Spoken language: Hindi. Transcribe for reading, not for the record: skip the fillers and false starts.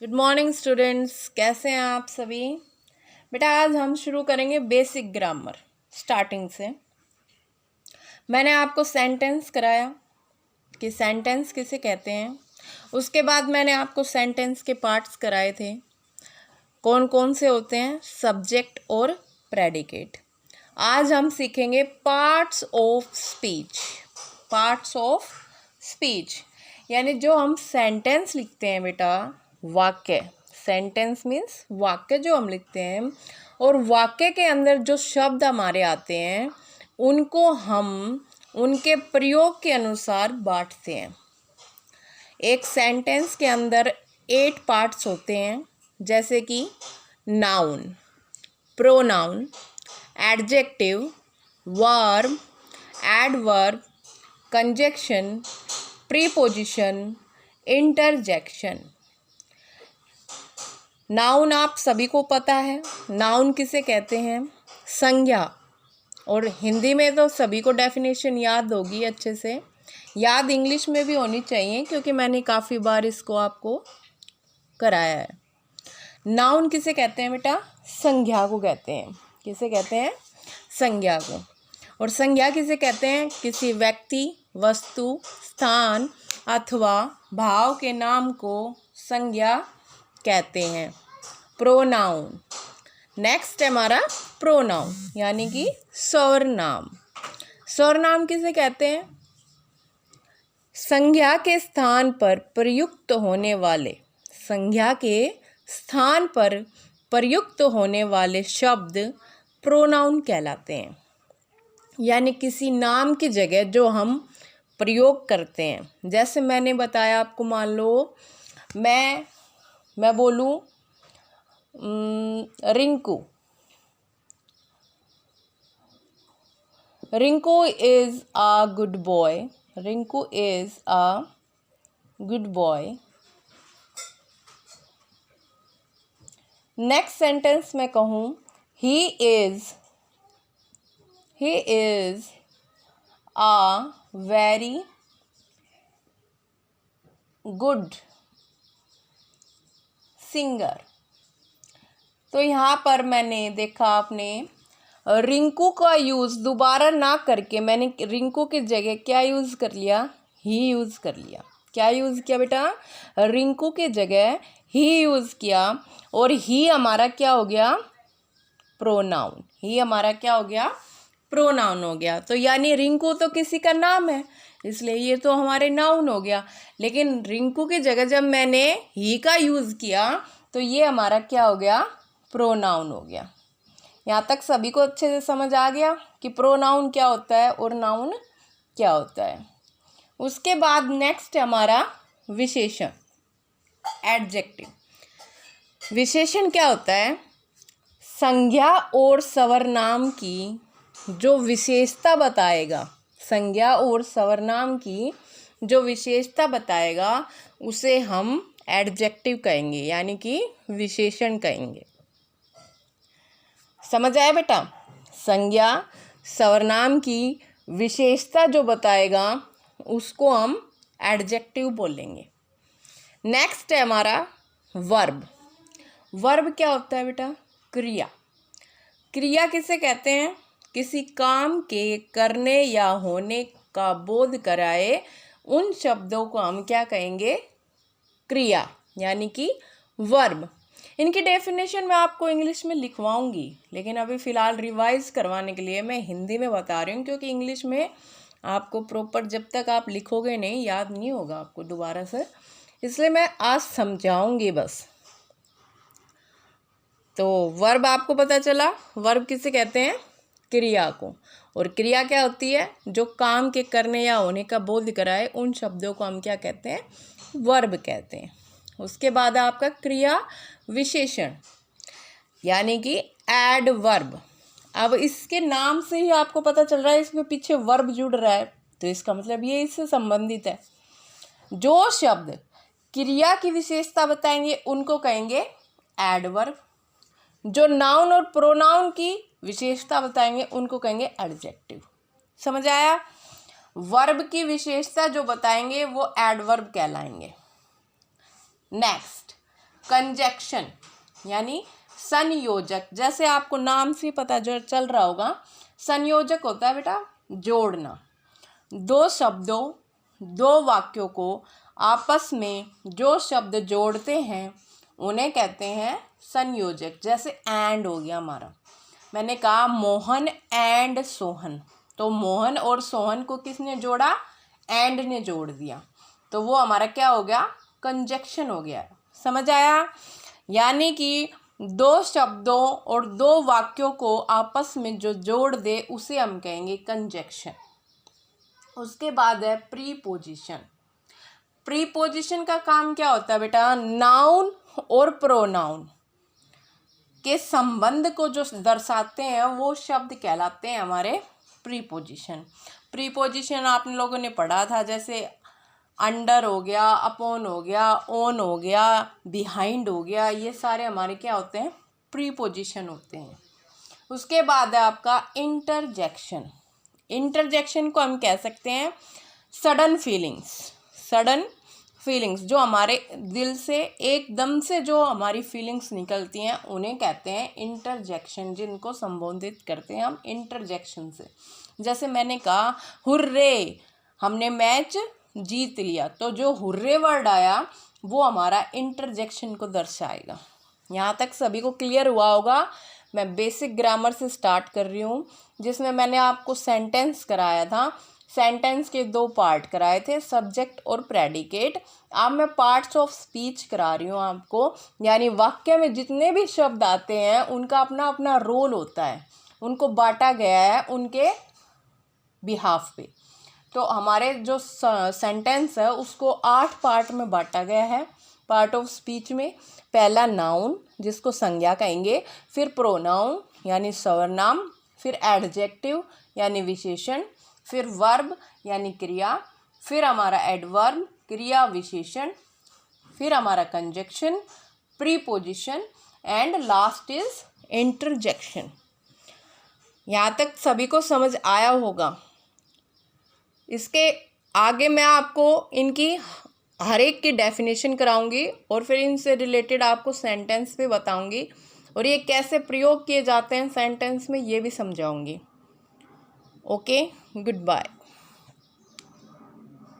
गुड मॉर्निंग स्टूडेंट्स, कैसे हैं आप सभी। बेटा आज हम शुरू करेंगे बेसिक ग्रामर स्टार्टिंग से। मैंने आपको सेंटेंस कराया कि सेंटेंस किसे कहते हैं। उसके बाद मैंने आपको सेंटेंस के पार्ट्स कराए थे, कौन कौन से होते हैं, सब्जेक्ट और प्रेडिकेट। आज हम सीखेंगे parts of speech. Parts of speech यानी जो हम सेंटेंस लिखते हैं बेटा, वाक्य। सेंटेंस मीन्स वाक्य जो हम लिखते हैं, और वाक्य के अंदर जो शब्द हमारे आते हैं उनको हम उनके प्रयोग के अनुसार बांटते हैं। एक सेंटेंस के अंदर 8 पार्ट्स होते हैं, जैसे कि noun, pronoun, adjective, verb, adverb, conjunction, preposition, interjection. Noun आप सभी को पता है, नाउन किसे कहते हैं, संज्ञा। और हिंदी में तो सभी को डेफिनेशन याद होगी अच्छे से, याद इंग्लिश में भी होनी चाहिए क्योंकि मैंने काफ़ी बार इसको आपको कराया है। नाउन किसे कहते हैं बेटा, संज्ञा को कहते हैं। किसे कहते हैं, संज्ञा को। और संज्ञा किसे कहते हैं, किसी व्यक्ति, वस्तु, स्थान अथवा भाव के नाम को संज्ञा कहते हैं। प्रोनाउन, नेक्स्ट है हमारा प्रोनाउन यानी कि सर्वनाम। सर्वनाम किसे कहते हैं, संज्ञा के स्थान पर प्रयुक्त होने वाले, संज्ञा के स्थान पर प्रयुक्त होने वाले शब्द प्रोनाउन कहलाते हैं। यानी किसी नाम की जगह जो हम प्रयोग करते हैं। जैसे मैंने बताया आपको, मान लो मैं बोलूं Rinku. Rinku is a good boy. Rinku is a good boy. Next sentence में कहूँ he is a very good singer. तो यहाँ पर मैंने देखा, आपने रिंकू का यूज़ दोबारा ना करके मैंने रिंकू की जगह क्या यूज़ कर लिया, ही यूज़ कर लिया। क्या यूज़ किया बेटा, रिंकू की जगह ही यूज़ किया। और ही हमारा क्या हो गया, प्रोनाउन। ही हमारा क्या हो गया, प्रोनाउन हो गया। तो यानी रिंकू तो किसी का नाम है, इसलिए ये तो हमारे नाउन हो गया। लेकिन रिंकू की जगह जब मैंने ही का यूज़ किया तो ये हमारा क्या हो गया, प्रोनाउन हो गया। यहाँ तक सभी को अच्छे से समझ आ गया कि प्रोनाउन क्या होता है और नाउन क्या होता है। उसके बाद नेक्स्ट है हमारा विशेषण, एडजेक्टिव। विशेषण क्या होता है, संज्ञा और सर्वनाम की जो विशेषता बताएगा, संज्ञा और सर्वनाम की जो विशेषता बताएगा उसे हम एडजेक्टिव कहेंगे, यानी कि विशेषण कहेंगे। समझ आया बेटा, संज्ञा सर्वनाम की विशेषता जो बताएगा उसको हम एडजेक्टिव बोलेंगे। नेक्स्ट है हमारा वर्ब। वर्ब क्या होता है बेटा, क्रिया। क्रिया किसे कहते हैं, किसी काम के करने या होने का बोध कराए उन शब्दों को हम क्या कहेंगे, क्रिया, यानी कि वर्ब। इनकी डेफिनेशन मैं आपको इंग्लिश में लिखवाऊंगी, लेकिन अभी फ़िलहाल रिवाइज करवाने के लिए मैं हिंदी में बता रही हूँ, क्योंकि इंग्लिश में आपको प्रॉपर जब तक आप लिखोगे नहीं, याद नहीं होगा आपको दोबारा से, इसलिए मैं आज समझाऊंगी बस। तो वर्ब आपको पता चला, वर्ब किसे कहते हैं, क्रिया को। और क्रिया क्या होती है, जो काम के करने या होने का बोध कराए उन शब्दों को हम क्या कहते हैं, वर्ब कहते हैं। उसके बाद आपका क्रिया विशेषण यानी कि एडवर्ब। अब इसके नाम से ही आपको पता चल रहा है इसमें पीछे वर्ब जुड़ रहा है, तो इसका मतलब ये इससे संबंधित है। जो शब्द क्रिया की विशेषता बताएंगे उनको कहेंगे एडवर्ब। जो नाउन और प्रोनाउन की विशेषता बताएंगे उनको कहेंगे एडजेक्टिव। समझ आया, वर्ब की विशेषता जो बताएंगे वो एडवर्ब कहलाएंगे। नेक्स्ट कंजक्शन यानी संयोजक। जैसे आपको नाम से पता जो चल रहा होगा, संयोजक होता है बेटा जोड़ना। दो शब्दों, दो वाक्यों को आपस में जो शब्द जोड़ते हैं उन्हें कहते हैं संयोजक। जैसे एंड हो गया हमारा, मैंने कहा मोहन एंड सोहन, तो मोहन और सोहन को किसने जोड़ा? एंड ने जोड़ दिया, तो वो हमारा क्या हो गया? कंजक्शन हो गया। समझ आया? यानी कि दो शब्दों और दो वाक्यों को आपस में जो जोड़ दे उसे हम कहेंगे कंजक्शन। उसके बाद है प्रीपोजिशन। प्रीपोजिशन का काम क्या होता है बेटा? नाउन और प्रोनाउन के संबंध को जो दर्शाते हैं वो शब्द कहलाते हैं हमारे प्रीपोजिशन। प्रीपोजिशन आप लोगों ने पढ़ा था, जैसे अंडर हो गया, अपॉन हो गया, ऑन हो गया, बिहाइंड हो गया, ये सारे हमारे क्या होते हैं? प्रीपोजिशन होते हैं। उसके बाद है आपका इंटरजेक्शन। इंटरजेक्शन को हम कह सकते हैं सडन फीलिंग्स। सडन फीलिंग्स जो हमारे दिल से एकदम से जो हमारी फीलिंग्स निकलती हैं उन्हें कहते हैं इंटरजेक्शन, जिनको संबोधित करते हैं हम इंटरजेक्शन से। जैसे मैंने कहा हुर्रे, हमने मैच जीत लिया, तो जो हुर्रे वर्ड आया वो हमारा इंटरजेक्शन को दर्शाएगा। यहाँ तक सभी को क्लियर हुआ होगा। मैं बेसिक ग्रामर से स्टार्ट कर रही हूँ, जिसमें मैंने आपको सेंटेंस कराया था। सेंटेंस के दो पार्ट कराए थे, सब्जेक्ट और प्रेडिकेट। अब मैं पार्ट्स ऑफ स्पीच करा रही हूँ आपको, यानी वाक्य में जितने भी शब्द आते हैं उनका अपना अपना रोल होता है, उनको बांटा गया है उनके बिहाफ पे। तो हमारे जो सेंटेंस है उसको 8 पार्ट में बांटा गया है पार्ट ऑफ स्पीच में। पहला नाउन जिसको संज्ञा कहेंगे, फिर प्रोनाउन यानी सर्वनाम, फिर एडजेक्टिव यानी विशेषण, फिर वर्ब यानी क्रिया, फिर हमारा एडवर्ब क्रिया विशेषण, फिर हमारा conjunction, preposition and last is interjection. यहाँ तक सभी को समझ आया होगा। इसके आगे मैं आपको इनकी हर एक की डेफिनेशन कराऊंगी और फिर इनसे रिलेटेड आपको सेंटेंस भी बताऊंगी और ये कैसे प्रयोग किए जाते हैं सेंटेंस में ये भी समझाऊंगी। Okay, good bye.